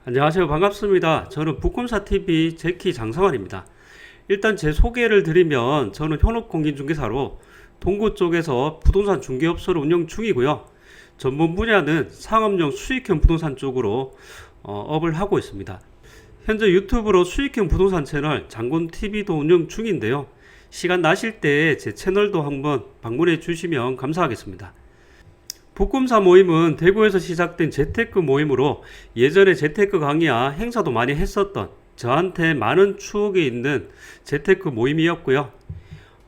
안녕하세요. 반갑습니다. 저는 북금사TV 제키 장성환입니다. 일단 제 소개를 드리면 저는 현업공인중개사로 동구 쪽에서 부동산 중개업소를 운영 중이고요. 전문 분야는 상업용 수익형 부동산 쪽으로 업을 하고 있습니다. 현재 유튜브로 수익형 부동산 채널 장군TV도 운영 중인데요. 시간 나실 때 제 채널도 한번 방문해 주시면 감사하겠습니다. 북금사 모임은 대구에서 시작된 재테크 모임으로 예전에 재테크 강의와 행사도 많이 했었던 저한테 많은 추억이 있는 재테크 모임이었고요.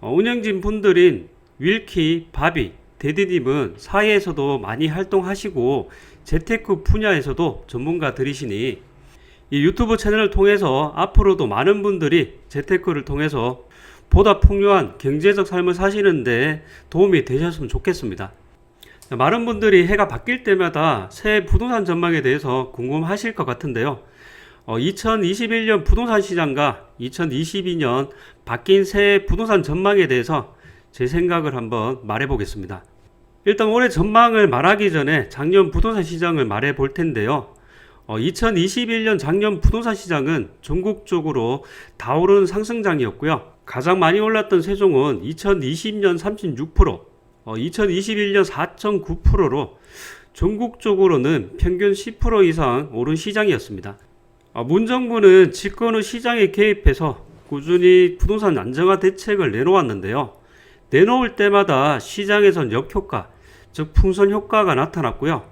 운영진 분들인 윌키, 바비, 데디님은 사회에서도 많이 활동하시고 재테크 분야에서도 전문가들이시니 이 유튜브 채널을 통해서 앞으로도 많은 분들이 재테크를 통해서 보다 풍요한 경제적 삶을 사시는데 도움이 되셨으면 좋겠습니다. 많은 분들이 해가 바뀔 때마다 새해 부동산 전망에 대해서 궁금하실 것 같은데요. 2021년 부동산 시장과 2022년 바뀐 새해 부동산 전망에 대해서 제 생각을 한번 말해 보겠습니다. 일단 올해 전망을 말하기 전에 작년 부동산 시장을 말해 볼 텐데요. 2021년 작년 부동산 시장은 전국적으로 다 오르는 상승장이었고요. 가장 많이 올랐던 세종은 2020년 36%, 2021년 4.9%로 전국적으로는 평균 10% 이상 오른 시장이었습니다. 문정부는 집권 후 시장에 개입해서 꾸준히 부동산 안정화 대책을 내놓았는데요. 내놓을 때마다 시장에선 역효과, 즉 풍선 효과가 나타났고요.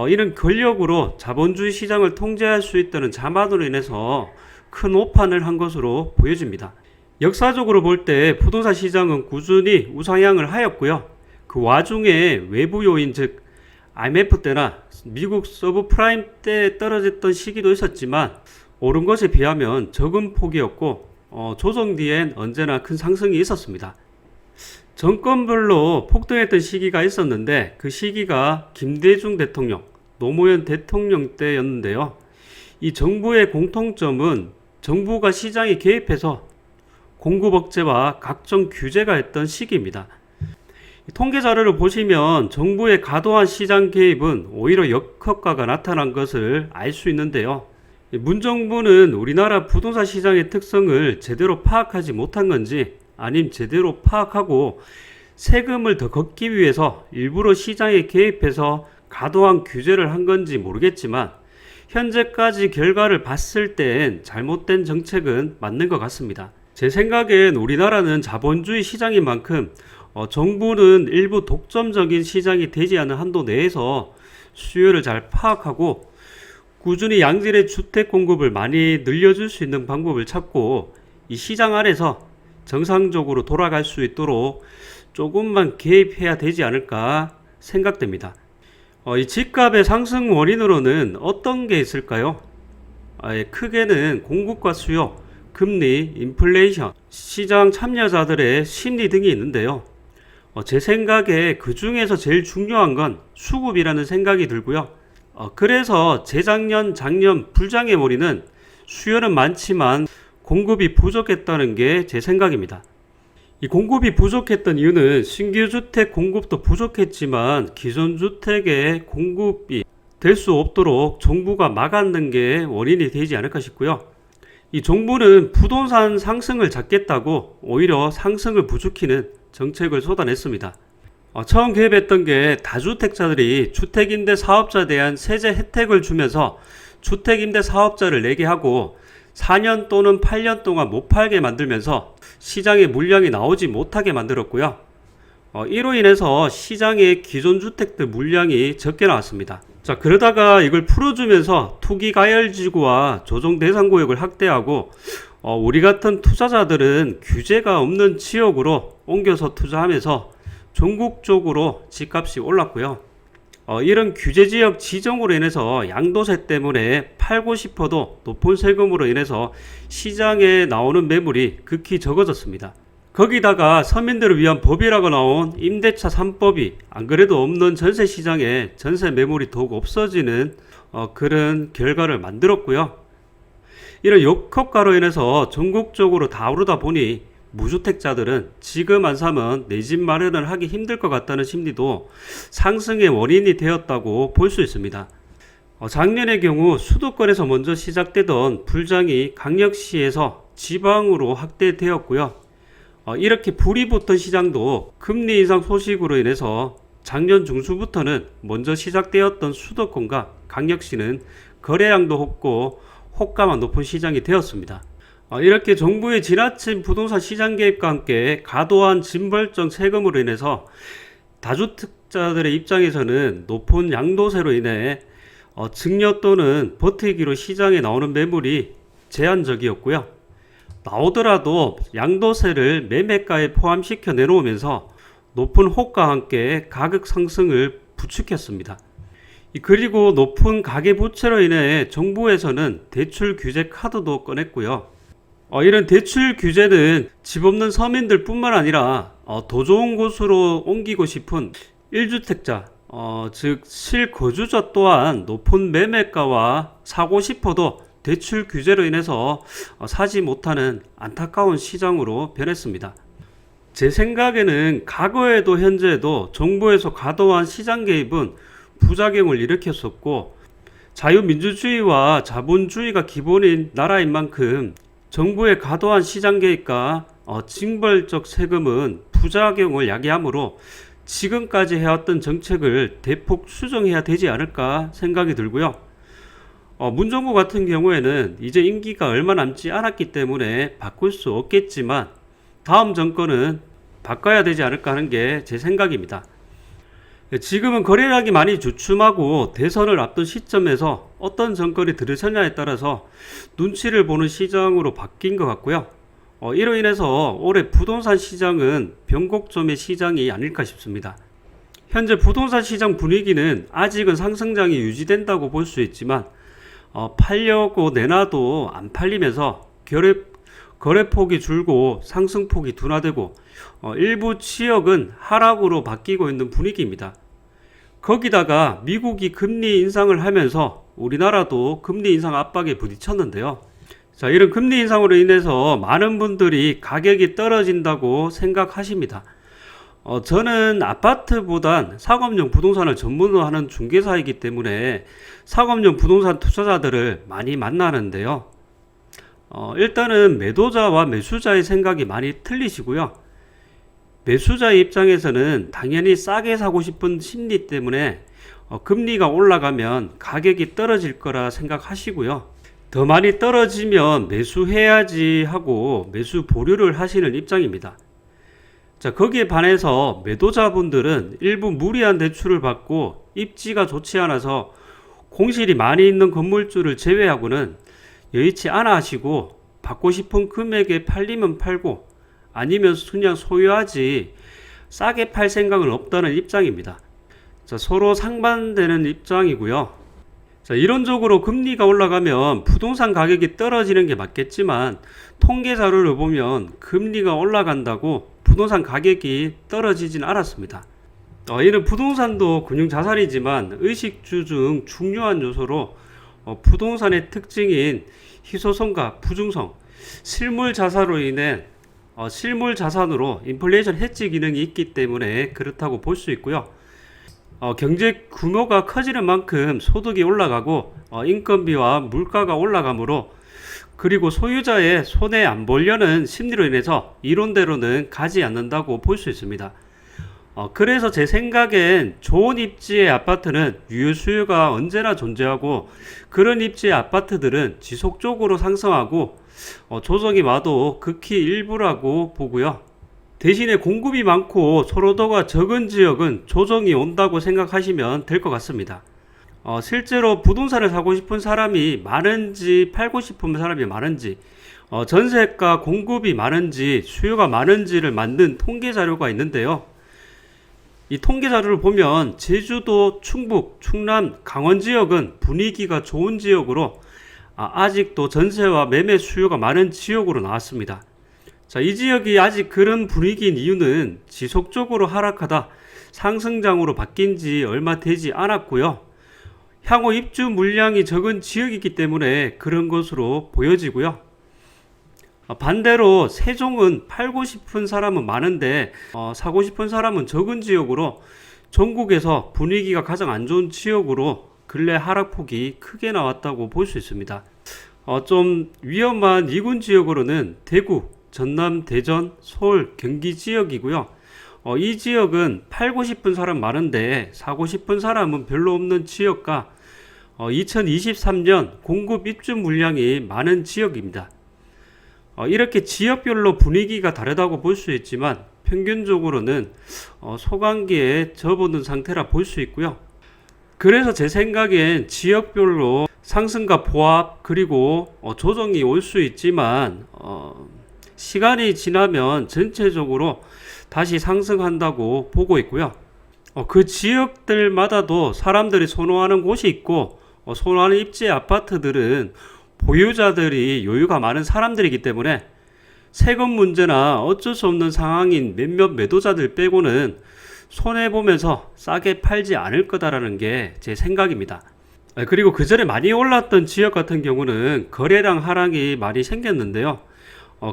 이는 권력으로 자본주의 시장을 통제할 수 있다는 자만으로 인해서 큰 오판을 한 것으로 보여집니다. 역사적으로 볼 때 부동산 시장은 꾸준히 우상향을 하였고요. 그 와중에 외부 요인 즉 IMF 때나 미국 서브프라임 때 떨어졌던 시기도 있었지만 오른 것에 비하면 적은 폭이었고 조정 뒤엔 언제나 큰 상승이 있었습니다. 정권별로 폭등했던 시기가 있었는데 그 시기가 김대중 대통령, 노무현 대통령 때였는데요. 이 정부의 공통점은 정부가 시장에 개입해서 공급 억제와 각종 규제가 했던 시기입니다. 통계 자료를 보시면 정부의 과도한 시장 개입은 오히려 역효과가 나타난 것을 알 수 있는데요. 문정부는 우리나라 부동산 시장의 특성을 제대로 파악하지 못한 건지 아님 제대로 파악하고 세금을 더 걷기 위해서 일부러 시장에 개입해서 과도한 규제를 한 건지 모르겠지만 현재까지 결과를 봤을 땐 잘못된 정책은 맞는 것 같습니다. 제 생각엔 우리나라는 자본주의 시장인 만큼 정부는 일부 독점적인 시장이 되지 않은 한도 내에서 수요를 잘 파악하고 꾸준히 양질의 주택 공급을 많이 늘려줄 수 있는 방법을 찾고 이 시장 안에서 정상적으로 돌아갈 수 있도록 조금만 개입해야 되지 않을까 생각됩니다. 이 집값의 상승 원인으로는 어떤 게 있을까요? 크게는 공급과 수요, 금리, 인플레이션, 시장 참여자들의 심리 등이 있는데요. 제 생각에 그 중에서 제일 중요한 건 수급이라는 생각이 들고요. 그래서 재작년, 작년 불장의 수요는 많지만 공급이 부족했다는 게 제 생각입니다. 이 공급이 부족했던 이유는 신규 주택 공급도 부족했지만 기존 주택의 공급이 될 수 없도록 정부가 막았는 게 원인이 되지 않을까 싶고요. 이 정부는 부동산 상승을 잡겠다고 오히려 상승을 부추기는 정책을 쏟아냈습니다. 처음 개입했던 게 다주택자들이 주택임대 사업자에 대한 세제 혜택을 주면서 주택임대 사업자를 내게 하고 4년 또는 8년 동안 못 팔게 만들면서 시장에 물량이 나오지 못하게 만들었고요. 이로 인해서 시장에 기존 주택들 물량이 적게 나왔습니다. 자, 그러다가 이걸 풀어주면서 투기가열지구와 조정대상구역을 확대하고 우리 같은 투자자들은 규제가 없는 지역으로 옮겨서 투자하면서 전국적으로 집값이 올랐고요. 이런 규제지역 지정으로 인해서 양도세 때문에 팔고 싶어도 높은 세금으로 인해서 시장에 나오는 매물이 극히 적어졌습니다. 거기다가 서민들을 위한 법이라고 나온 임대차 3법이 안 그래도 없는 전세 시장에 전세 매물이 더욱 없어지는 그런 결과를 만들었고요. 이런 역효과로 인해서 전국적으로 다 오르다 보니 무주택자들은 지금 안 사면 내 집 마련을 하기 힘들 것 같다는 심리도 상승의 원인이 되었다고 볼 수 있습니다. 작년의 경우 수도권에서 먼저 시작되던 불장이 강력시에서 지방으로 확대되었고요. 이렇게 불이 붙은 시장도 금리 인상 소식으로 인해서 작년 중순부터는 먼저 시작되었던 수도권과 강력시는 거래량도 높고 호가만 높은 시장이 되었습니다. 이렇게 정부의 지나친 부동산 시장 개입과 함께 과도한 징벌적 세금으로 인해서 다주택자들의 입장에서는 높은 양도세로 인해 증여 또는 버티기로 시장에 나오는 매물이 제한적이었고요. 나오더라도 양도세를 매매가에 포함시켜 내놓으면서 높은 호가와 함께 가격 상승을 부추겼습니다. 그리고 높은 가계부채로 인해 정부에서는 대출 규제 카드도 꺼냈고요. 이런 대출 규제는 집 없는 서민들 뿐만 아니라 더 좋은 곳으로 옮기고 싶은 1주택자, 즉 실거주자 또한 높은 매매가와 사고 싶어도 대출 규제로 인해서 사지 못하는 안타까운 시장으로 변했습니다. 제 생각에는 과거에도 현재에도 정부에서 과도한 시장 개입은 부작용을 일으켰었고, 자유민주주의와 자본주의가 기본인 나라인 만큼 정부의 과도한 시장 개입과 징벌적 세금은 부작용을 야기하므로 지금까지 해왔던 정책을 대폭 수정해야 되지 않을까 생각이 들고요. 문정부 같은 경우에는 이제 임기가 얼마 남지 않았기 때문에 바꿀 수 없겠지만 다음 정권은 바꿔야 되지 않을까 하는 게 제 생각입니다. 지금은 거래량이 많이 주춤하고 대선을 앞둔 시점에서 어떤 정권이 들으셨냐에 따라서 눈치를 보는 시장으로 바뀐 것 같고요. 이로 인해서 올해 부동산 시장은 변곡점의 시장이 아닐까 싶습니다. 현재 부동산 시장 분위기는 아직은 상승장이 유지된다고 볼 수 있지만 팔려고 내놔도 안 팔리면서 거래폭이 줄고 상승폭이 둔화되고 일부 지역은 하락으로 바뀌고 있는 분위기입니다. 거기다가 미국이 금리 인상을 하면서 우리나라도 금리 인상 압박에 부딪혔는데요. 자, 이런 금리 인상으로 인해서 많은 분들이 가격이 떨어진다고 생각하십니다. 저는 아파트보단 상업용 부동산을 전문으로 하는 중개사이기 때문에 상업용 부동산 투자자들을 많이 만나는데요. 일단은 매도자와 매수자의 생각이 많이 틀리시고요. 매수자의 입장에서는 당연히 싸게 사고 싶은 심리 때문에 금리가 올라가면 가격이 떨어질 거라 생각하시고요. 더 많이 떨어지면 매수해야지 하고 매수 보류를 하시는 입장입니다. 자, 거기에 반해서 매도자분들은 일부 무리한 대출을 받고 입지가 좋지 않아서 공실이 많이 있는 건물주를 제외하고는 여의치 않아 하시고 받고 싶은 금액에 팔리면 팔고 아니면 그냥 소유하지 싸게 팔 생각은 없다는 입장입니다. 자, 서로 상반되는 입장이고요. 자, 이론적으로 금리가 올라가면 부동산 가격이 떨어지는 게 맞겠지만 통계 자료를 보면 금리가 올라간다고 부동산 가격이 떨어지진 않았습니다. 이는 부동산도 금융자산이지만 의식주 중 중요한 요소로 부동산의 특징인 희소성과 부중성, 실물 자산으로 인해 실물 자산으로 인플레이션 해지 기능이 있기 때문에 그렇다고 볼 수 있고요. 경제 규모가 커지는 만큼 소득이 올라가고 인건비와 물가가 올라가므로 그리고 소유자의 손해 안 보려는 심리로 인해서 이론대로는 가지 않는다고 볼 수 있습니다. 그래서 제 생각엔 좋은 입지의 아파트는 유효 수요가 언제나 존재하고 그런 입지의 아파트들은 지속적으로 상승하고 조정이 와도 극히 일부라고 보고요. 대신에 공급이 많고 선호도가 적은 지역은 조정이 온다고 생각하시면 될 것 같습니다. 실제로 부동산을 사고 싶은 사람이 많은지 팔고 싶은 사람이 많은지 전세가 공급이 많은지 수요가 많은지를 만든 통계 자료가 있는데요. 이 통계 자료를 보면 제주도, 충북, 충남, 강원 지역은 분위기가 좋은 지역으로 아직도 전세와 매매 수요가 많은 지역으로 나왔습니다. 자, 이 지역이 아직 그런 분위기인 이유는 지속적으로 하락하다 상승장으로 바뀐 지 얼마 되지 않았고요. 향후 입주 물량이 적은 지역이기 때문에 그런 것으로 보여지고요. 반대로 세종은 팔고 싶은 사람은 많은데 사고 싶은 사람은 적은 지역으로 전국에서 분위기가 가장 안 좋은 지역으로 근래 하락폭이 크게 나왔다고 볼 수 있습니다. 좀 위험한 이군 지역으로는 대구, 전남, 대전, 서울, 경기 지역이고요. 이 지역은 팔고 싶은 사람 많은데 사고 싶은 사람은 별로 없는 지역과 2023년 공급 입주 물량이 많은 지역입니다. 이렇게 지역별로 분위기가 다르다고 볼 수 있지만 평균적으로는 소강기에 접어든 상태라 볼 수 있고요. 그래서 제 생각엔 지역별로 상승과 보합 그리고 조정이 올 수 있지만 시간이 지나면 전체적으로 다시 상승한다고 보고 있고요. 그 지역들마다도 사람들이 선호하는 곳이 있고 선호하는 입지 아파트들은 보유자들이 여유가 많은 사람들이기 때문에 세금 문제나 어쩔 수 없는 상황인 몇몇 매도자들 빼고는 손해보면서 싸게 팔지 않을 거다라는 게 제 생각입니다. 그리고 그 전에 많이 올랐던 지역 같은 경우는 거래량 하락이 많이 생겼는데요.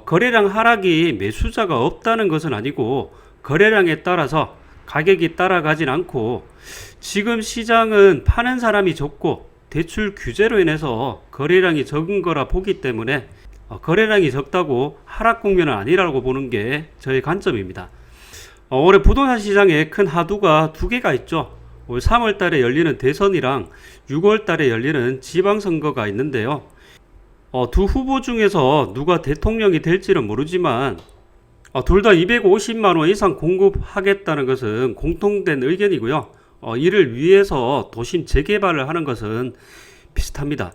거래량 하락이 매수자가 없다는 것은 아니고 거래량에 따라서 가격이 따라가진 않고 지금 시장은 파는 사람이 적고 대출 규제로 인해서 거래량이 적은 거라 보기 때문에 거래량이 적다고 하락 국면은 아니라고 보는 게 저의 관점입니다. 올해 부동산 시장에 큰 하두가 두 개가 있죠. 올 3월 달에 열리는 대선이랑 6월 달에 열리는 지방선거가 있는데요. 두 후보 중에서 누가 대통령이 될지는 모르지만 둘 다 250만 원 이상 공급하겠다는 것은 공통된 의견이고요. 이를 위해서 도심 재개발을 하는 것은 비슷합니다.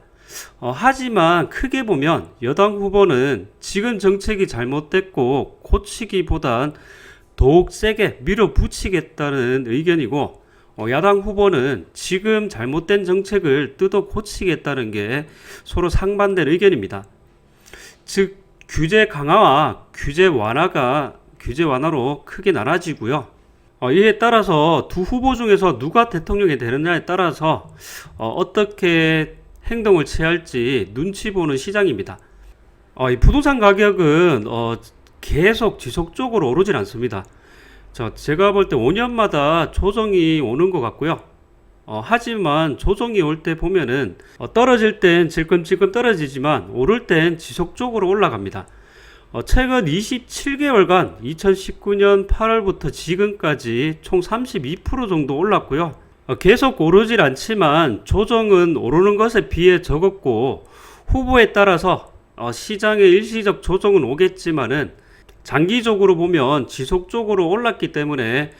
하지만 크게 보면 여당 후보는 지금 정책이 잘못됐고 고치기보단 더욱 세게 밀어붙이겠다는 의견이고 야당 후보는 지금 잘못된 정책을 뜯어 고치겠다는 게 서로 상반된 의견입니다. 즉 규제 강화와 규제 완화로 크게 나눠지고요. 이에 따라서 두 후보 중에서 누가 대통령이 되느냐에 따라서 어떻게 행동을 취할지 눈치 보는 시장입니다. 이 부동산 가격은 계속 지속적으로 오르진 않습니다. 제가 볼 때 5년마다 조정이 오는 것 같고요. 하지만 조정이 올 때 보면은 떨어질 땐 질끔질끔 떨어지지만 오를 땐 지속적으로 올라갑니다. 최근 27개월간 2019년 8월부터 지금까지 총 32% 정도 올랐고요. 계속 오르질 않지만 조정은 오르는 것에 비해 적었고 후보에 따라서 시장의 일시적 조정은 오겠지만은 장기적으로 보면 지속적으로 올랐기 때문에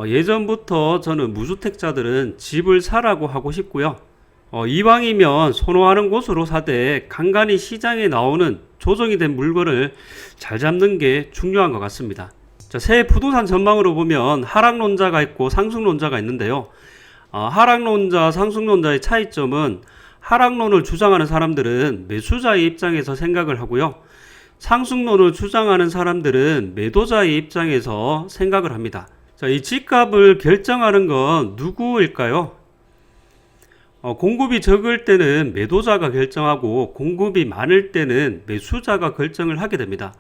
예전부터 저는 무주택자들은 집을 사라고 하고 싶고요. 이왕이면 선호하는 곳으로 사되 간간히 시장에 나오는 조정이 된 물건을 잘 잡는 게 중요한 것 같습니다. 새해 부동산 전망으로 보면 하락론자가 있고 상승론자가 있는데요. 하락론자, 상승론자의 차이점은 하락론을 주장하는 사람들은 매수자의 입장에서 생각을 하고요. 상승론을 주장하는 사람들은 매도자의 입장에서 생각을 합니다. 이 집값을 결정하는 건 누구일까요? 공급이 적을 때는 매도자가 결정하고 공급이 많을 때는 매수자가 결정을 하게 됩니다.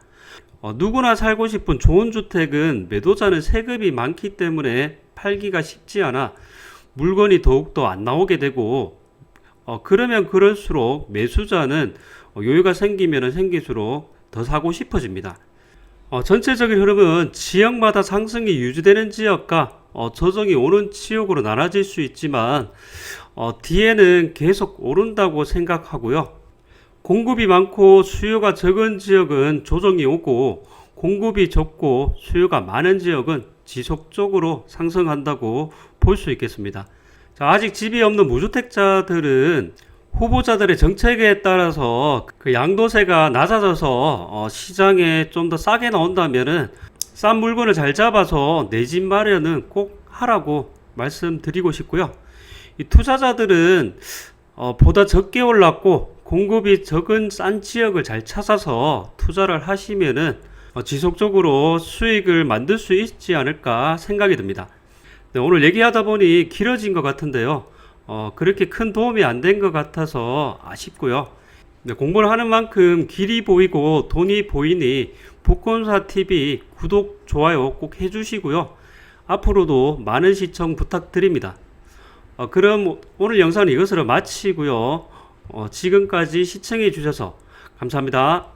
누구나 살고 싶은 좋은 주택은 매도자는 세금이 많기 때문에 팔기가 쉽지 않아 물건이 더욱더 안 나오게 되고 그러면 그럴수록 매수자는 여유가 생기면 생길수록 더 사고 싶어집니다. 전체적인 흐름은 지역마다 상승이 유지되는 지역과 조정이 오는 지역으로 나눠질 수 있지만 뒤에는 계속 오른다고 생각하고요. 공급이 많고 수요가 적은 지역은 조정이 오고 공급이 적고 수요가 많은 지역은 지속적으로 상승한다고 볼 수 있겠습니다. 아직 집이 없는 무주택자들은 후보자들의 정책에 따라서 그 양도세가 낮아져서 시장에 좀 더 싸게 나온다면은 싼 물건을 잘 잡아서 내 집 마련은 꼭 하라고 말씀드리고 싶고요. 이 투자자들은 보다 적게 올랐고 공급이 적은 싼 지역을 잘 찾아서 투자를 하시면은 지속적으로 수익을 만들 수 있지 않을까 생각이 듭니다. 네, 오늘 얘기하다 보니 길어진 것 같은데요. 그렇게 큰 도움이 안 된 것 같아서 아쉽고요. 네, 공부를 하는 만큼 길이 보이고 돈이 보이니 부권사TV 구독, 좋아요 꼭 해주시고요. 앞으로도 많은 시청 부탁드립니다. 그럼 오늘 영상은 이것으로 마치고요. 지금까지 시청해 주셔서 감사합니다.